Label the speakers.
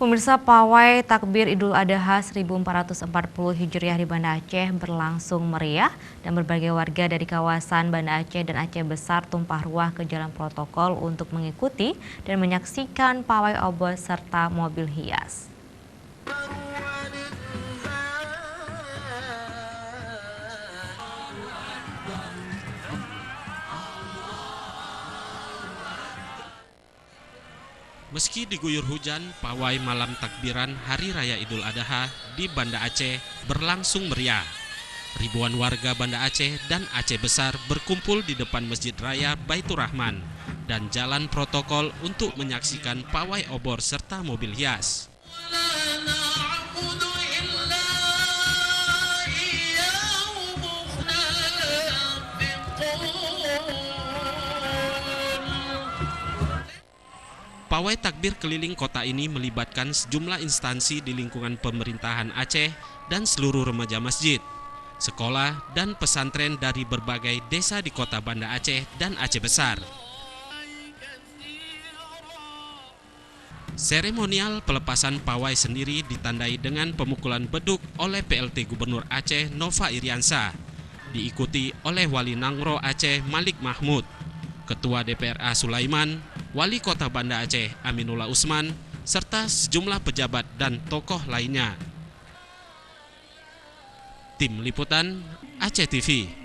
Speaker 1: Pemirsa, pawai takbir Idul Adha 1440 Hijriah di Banda Aceh berlangsung meriah dan berbagai warga dari kawasan Banda Aceh dan Aceh Besar tumpah ruah ke jalan protokol untuk mengikuti dan menyaksikan pawai obor serta mobil hias.
Speaker 2: Meski diguyur hujan, pawai malam takbiran Hari Raya Idul Adha di Banda Aceh berlangsung meriah. Ribuan warga Banda Aceh dan Aceh Besar berkumpul di depan Masjid Raya Baitur Rahman dan jalan protokol untuk menyaksikan pawai obor serta mobil hias. Pawai takbir keliling kota ini melibatkan sejumlah instansi di lingkungan pemerintahan Aceh dan seluruh remaja masjid, sekolah, dan pesantren dari berbagai desa di kota Banda Aceh dan Aceh Besar. Seremonial pelepasan pawai sendiri ditandai dengan pemukulan beduk oleh PLT Gubernur Aceh Nova Iriansa, diikuti oleh Wali Nangro Aceh Malik Mahmud, Ketua DPRA Sulaiman, Wali Kota Banda Aceh Aminullah Usman, serta sejumlah pejabat dan tokoh lainnya. Tim Liputan Aceh TV.